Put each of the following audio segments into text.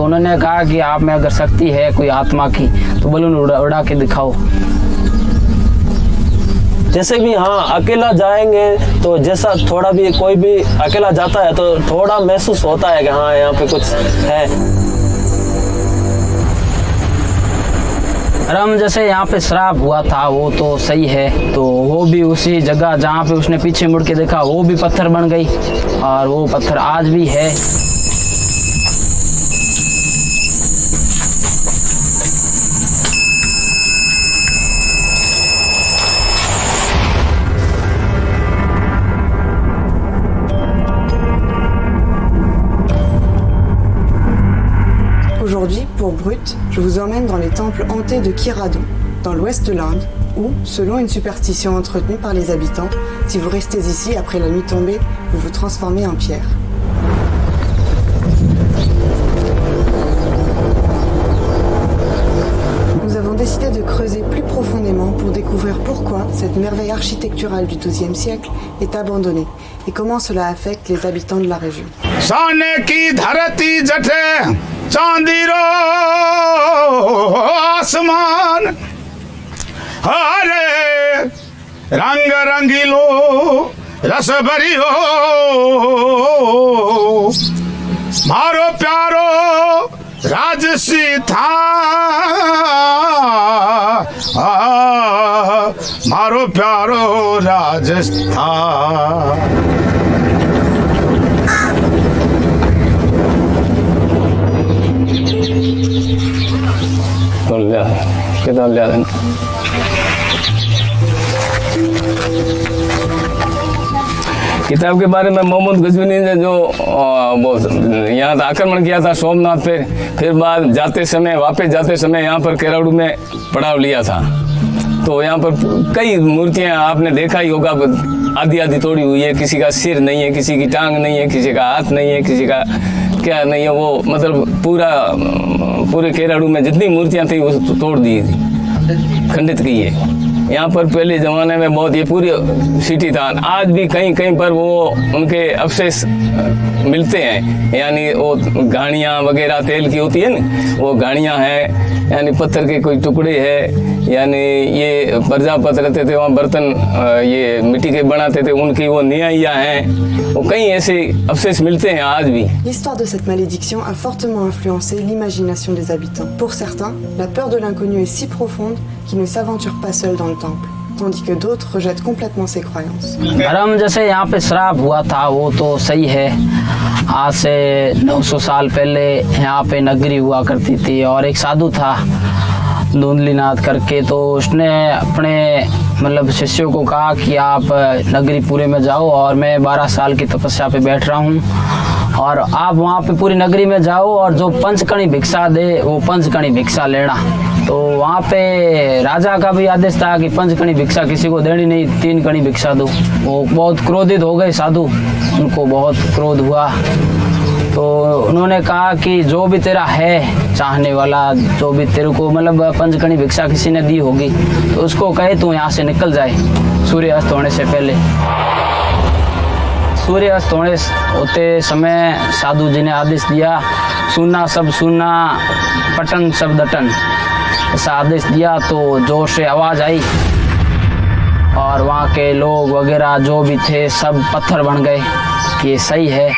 तो उन्होंने कहा कि आप में अगर शक्ति है कोई आत्मा की तो बलून उड़ा के दिखाओ। जैसे भी हाँ अकेला जाएंगे तो जैसा थोड़ा भी कोई भी अकेला जाता है तो थोड़ा महसूस होता है कि हाँ यहाँ पे कुछ है। रम जैसे यहाँ पे श्राप हुआ था वो तो सही है, तो वो भी उसी जगह जहाँ पे उसने पीछे मुड़ के देखा वो भी पत्थर बन गई और वो पत्थर आज भी है। Aujourd'hui, pour Brut, je vous emmène dans les temples hantés de Kiradon, dans l'ouest de l'Inde, où, selon une superstition entretenue par les habitants, si vous restez ici après la nuit tombée, vous vous transformez en pierre. Nous avons décidé de creuser plus profondément pour découvrir pourquoi cette merveille architecturale du XIIe siècle est abandonnée et comment cela affecte les habitants de la région. चांदीरो आसमान हरे रंग रंगीलो रस भरियो मारो प्यारो राजसी था मारो प्यारो राजस्थान। किताब लिया देना। किताब के बारे में मोहम्मद गजनी ने जो यहाँ आक्रमण किया था सोमनाथ पे, फिर बाद जाते समय वापस जाते समय यहाँ पर केराडू में पड़ाव लिया था, तो यहाँ पर कई मूर्तियाँ आपने देखा ही होगा आधी आधी तोड़ी हुई है, किसी का सिर नहीं है, किसी की टांग नहीं है, किसी का हाथ नहीं है, किसी का क्या नहीं है, वो मतलब पूरे केराडू में जितनी मूर्तियाँ थी वो तोड़ दी थी, खंडित की है। यहाँ पर पहले ज़माने में बहुत ये पूरी सिटी था, आज भी कहीं कहीं पर वो उनके अवशेष मिलते हैं, यानी वो गाड़ियाँ वगैरह तेल की होती है ना, वो गाड़ियाँ हैं, यानी पत्थर के कोई टुकड़े हैं, यानी ये प्रजापति रहते थे वहाँ बर्तन ये मिट्टी के बनाते थे, उनकी वो नियाइयाँ हैं, वो कई ऐसे अवशेष मिलते हैं आज भी। L'histoire de cette malédiction a fortement influencé l'imagination des habitants. Pour certains, la peur de l'inconnu est si profonde qu'ils ne s'aventurent pas seuls dans le temple, tandis que d'autres rejettent complètement ces croyances. रम जैसे यहाँ पे श्राप हुआ था वो तो सही है, आज से 900 साल पहले यहाँ पे नगरी हुआ करती थी और एक साधु था धुंधलीनाथ करके, तो उसने अपने मतलब शिष्यों को कहा कि आप नगरीपुरे में जाओ और मैं 12 साल की तपस्या पे बैठ रहा हूँ और आप वहाँ पे पूरी नगरी में जाओ और जो पंचकणी भिक्षा दे वो पंचकणी भिक्षा लेना। तो वहाँ पे राजा का भी आदेश था कि पंचकणी भिक्षा किसी को देनी नहीं, 3 कणी भिक्षा दो। वो बहुत क्रोधित हो गए साधु, उनको बहुत क्रोध हुआ, तो उन्होंने कहा कि जो भी तेरा है चाहने वाला, जो भी तेरे को मतलब पंचकणी भिक्षा किसी ने दी होगी तो उसको कहे तू यहाँ से निकल जाए सूर्य अस्त होने से पहले। सूर्य अस्त होते समय साधु जी ने आदेश दिया, सुनना सब सुनना, पटन सब दटन, ऐसा आदेश दिया। तो जोर से आवाज़ आई और वहाँ के लोग वगैरह जो भी थे सब पत्थर बन गए कि ये सही है।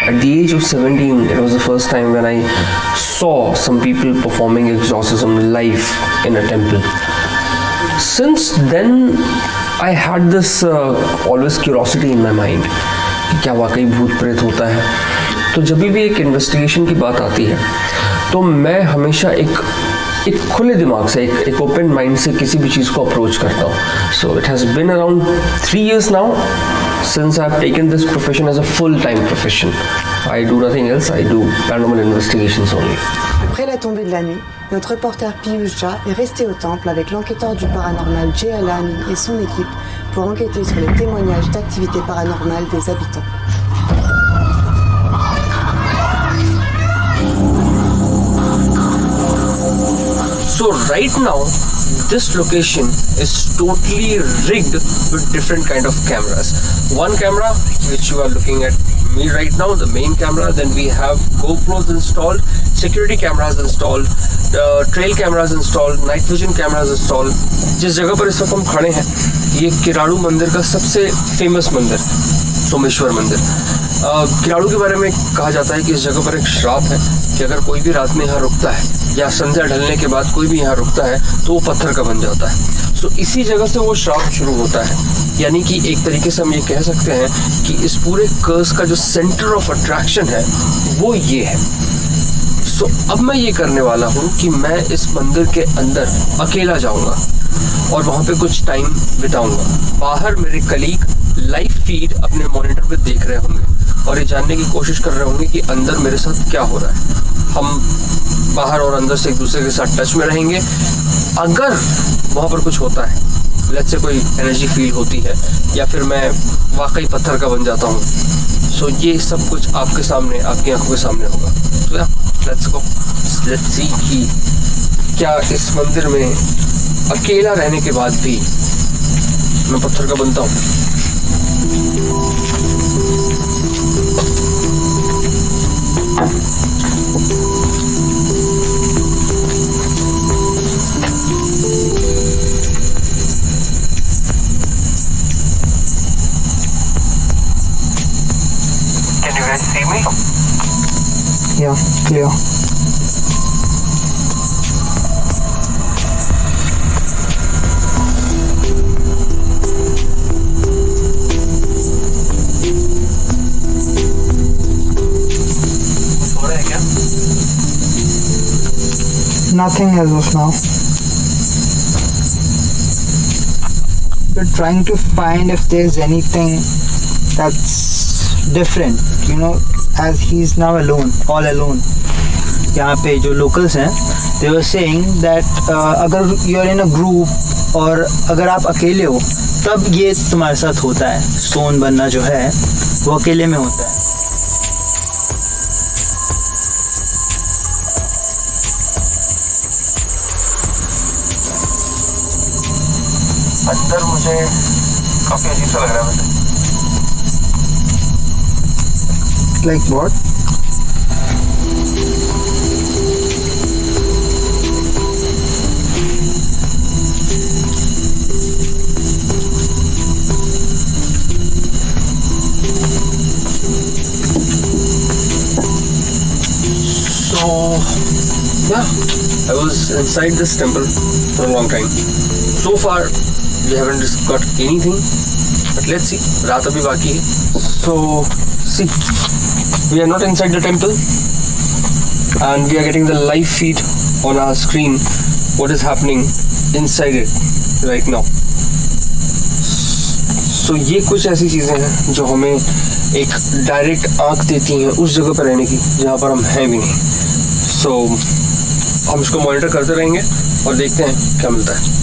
At the age of 17, it was the first time when I saw some people performing exorcism live in a temple. Since then, I had this always curiosity in my mind कि क्या वाकई भूत प्रेत होता है। तो जब भी एक इन्वेस्टिगेशन की बात आती है तो मैं हमेशा एक खुले दिमाग से एक ओपन माइंड से किसी भी चीज़ को अप्रोच करता हूँ। So it has been around 3 years now since I've taken this profession as a full-time profession. I do nothing else, I do paranormal investigations only. Après la tombée de la nuit, notre reporter Piyush Jha est resté au temple avec l'enquêteur du paranormal Jay Alani et son équipe pour enquêter sur les témoignages d'activités paranormales des habitants. So right now, this location is totally rigged with different kind of cameras. One camera which you are looking at me right now, the main camera, then we have GoPros installed, security cameras installed, trail cameras installed, night vision cameras installed. जिस जगह पर इस वक्त हम खड़े हैं ये किराड़ू मंदिर का सबसे फेमस मंदिर, सोमेश्वर मंदिर। किराड़ू के बारे में कहा जाता है कि इस जगह पर एक श्राप है कि अगर कोई भी रात में यहाँ रुकता है या संध्या ढलने के बाद कोई भी यहाँ रुकता है तो वो पत्थर का बन जाता है। सो इसी जगह से वो श्राप शुरू होता है, यानी कि एक तरीके से हम ये कह सकते हैं कि इस पूरे कर्स का जो सेंटर ऑफ अट्रैक्शन है वो ये है। सो अब मैं ये करने वाला हूँ कि मैं इस मंदिर के अंदर अकेला जाऊँगा और वहाँ पे कुछ टाइम बिताऊँगा। बाहर मेरे कलीग लाइव फीड अपने मॉनिटर पे देख रहे होंगे और ये जानने की कोशिश कर रहे होंगे कि अंदर मेरे साथ क्या हो रहा है। हम बाहर और अंदर से एक दूसरे के साथ टच में रहेंगे। अगर वहाँ पर कुछ होता है, लेट्स से कोई एनर्जी फील होती है या फिर मैं वाकई पत्थर का बन जाता हूँ, सो ये सब कुछ आपके सामने, आपकी आंखों के सामने होगा। तो या लेट्स गो, लेट्स सी कि क्या इस मंदिर में अकेला रहने के बाद भी मैं पत्थर का बनता हूँ। Can you guys see me? Yeah, clear. हो रहा है क्या? Nothing as of now. We're trying to find if there's anything that's different, you know, as he's now alone, all alone. यहाँ पे जो locals हैं, they were saying that अगर you're in a group और अगर आप अकेले हो तब ये तुम्हारे साथ होता है। स्टोन बनना जो है वो अकेले में होता है। अंदर मुझे काफी अजीब सा लग रहा है मुझे। Like what? So, yeah, I was inside this temple for a long time. So far, we haven't got anything, but let's see. रात अभी बाकी है. So, see, we are not inside the temple, and we are getting the live feed on our screen. What is happening inside it right now? So, ये कुछ ऐसी चीजें हैं जो हमें एक डायरेक्ट आंख देती हैं उस जगह पर रहने की जहाँ पर हम हैं भी नहीं। सो हम इसको मॉनिटर करते रहेंगे और देखते हैं क्या मिलता है।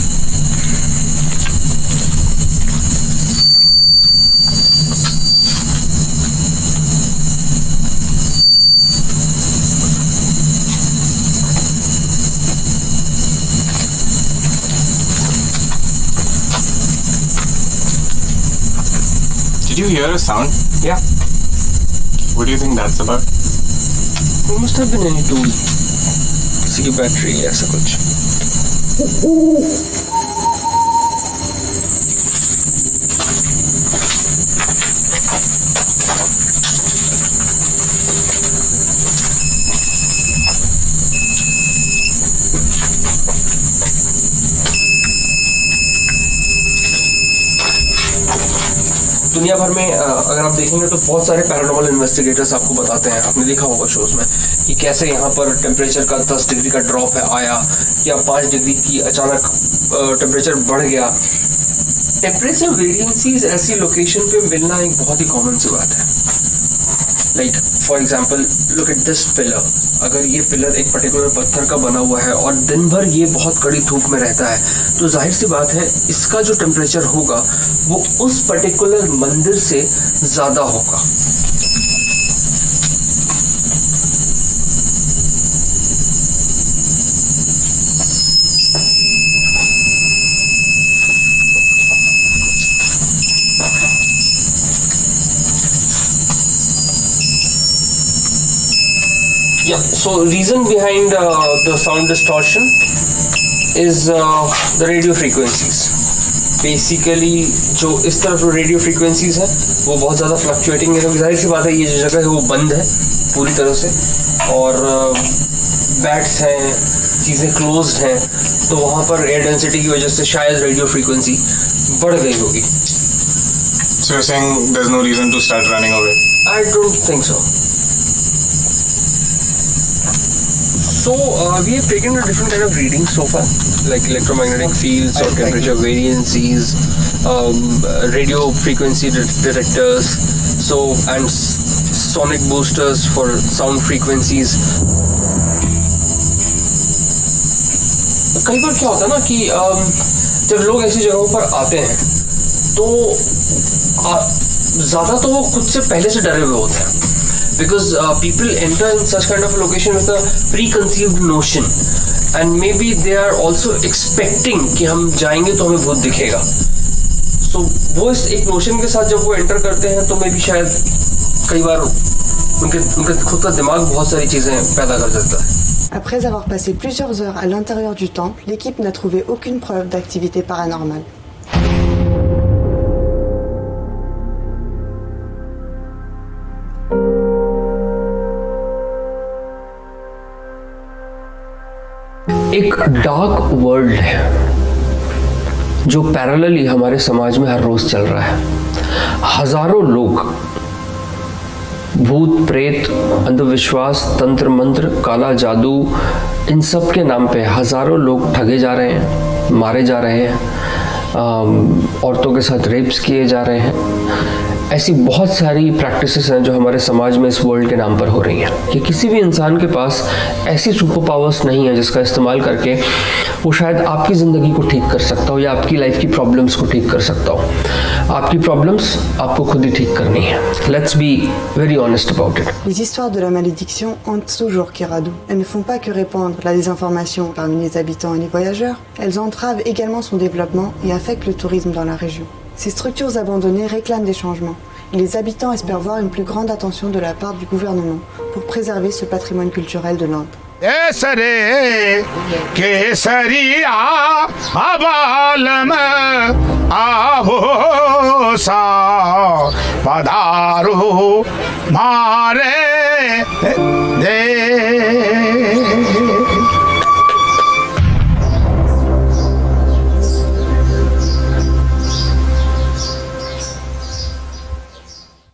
Did you hear a sound? Yeah, What do you think that's about? it must have been any tool, किसी की बैटरी ऐसा कुछ। दुनिया भर में अगर आप देखेंगे तो बहुत सारे पैरानॉर्मल इन्वेस्टिगेटर्स आपको बताते हैं, आपने देखा होगा शोज में, कि कैसे यहाँ पर टेम्परेचर का 10 डिग्री का ड्रॉप है आया या 5 डिग्री की अचानक टेम्परेचर बढ़ गया। टेम्परेचर वेरिएंसीज ऐसी लोकेशन पे मिलना एक बहुत ही कॉमन सी बात है। Like for example look at this pillar. अगर ये पिलर एक पर्टिकुलर पत्थर का बना हुआ है और दिन भर ये बहुत कड़ी धूप में रहता है तो जाहिर सी बात है इसका जो टेम्परेचर होगा वो उस पर्टिकुलर मंदिर से ज़्यादा होगा। Yeah, so reason behind the sound distortion is the radio frequencies. Basically जो इस तरफ जो रेडियो फ्रीक्वेंसीज हैं वो बहुत ज़्यादा फ्लक्चुएटिंग है, क्योंकि जाहिर सी बात है ये जो जगह है वो बंद है पूरी तरह से, और बैट्स हैं, चीज़ें क्लोज्ड हैं, तो वहाँ पर एयर डेंसिटी की वजह से शायद रेडियो फ्रीक्वेंसी बढ़ गई होगी. So you're saying there's no reason to start running away? I don't think so. So we have taken a different kind of readings so far, like electromagnetic fields or temperature variances, radio frequency detectors, so and sonic boosters for sound frequencies. कई बार क्या होता है ना कि जब लोग ऐसी जगहों पर आते हैं तो ज़्यादा तो वो खुद से पहले से डरे हुए होते हैं, because people enter in such kind of a location with a preconceived notion and maybe they are also expecting कि हम जाएंगे तो हमें भूत दिखेगा. So वो इस एक नोशन के साथ जब वो एंटर करते हैं तो मे बी शायद कई बार उनके खुद का दिमाग बहुत सारी चीज़ें पैदा कर देता है. Après avoir passé plusieurs heures à l'intérieur du temple, l'équipe n'a trouvé aucune preuve d'activité paranormale. एक डार्क वर्ल्ड है जो पैरेलली हमारे समाज में हर रोज चल रहा है. हजारों लोग भूत प्रेत, अंधविश्वास, तंत्र मंत्र, काला जादू, इन सब के नाम पे हजारों लोग ठगे जा रहे हैं, मारे जा रहे हैं, औरतों के साथ रेप्स किए जा रहे हैं. ऐसी बहुत सारी प्रैक्टिसेस हैं जो हमारे समाज में इस वर्ल्ड के नाम पर हो रही हैं. कि किसी भी इंसान के पास ऐसी सुपर पावर्स नहीं है जिसका इस्तेमाल करके वो शायद आपकी ज़िंदगी को ठीक कर सकता हो या आपकी लाइफ की प्रॉब्लम्स को ठीक कर सकता हो. आपकी प्रॉब्लम्स आपको खुद ही ठीक करनी है. Let's be very honest about it. Les histoires de la malédiction hantent toujours Kiradu. Elles ne font pas que répandre la désinformation parmi les habitants et les voyageurs, elles entravent également son développement et affectent le tourisme dans la région. Ces structures abandonnées réclament des changements et les habitants espèrent voir une plus grande attention de la part du gouvernement pour préserver ce patrimoine culturel de l'Inde. Kesare केसरिया अबालम आहो सा पधारो मारे दे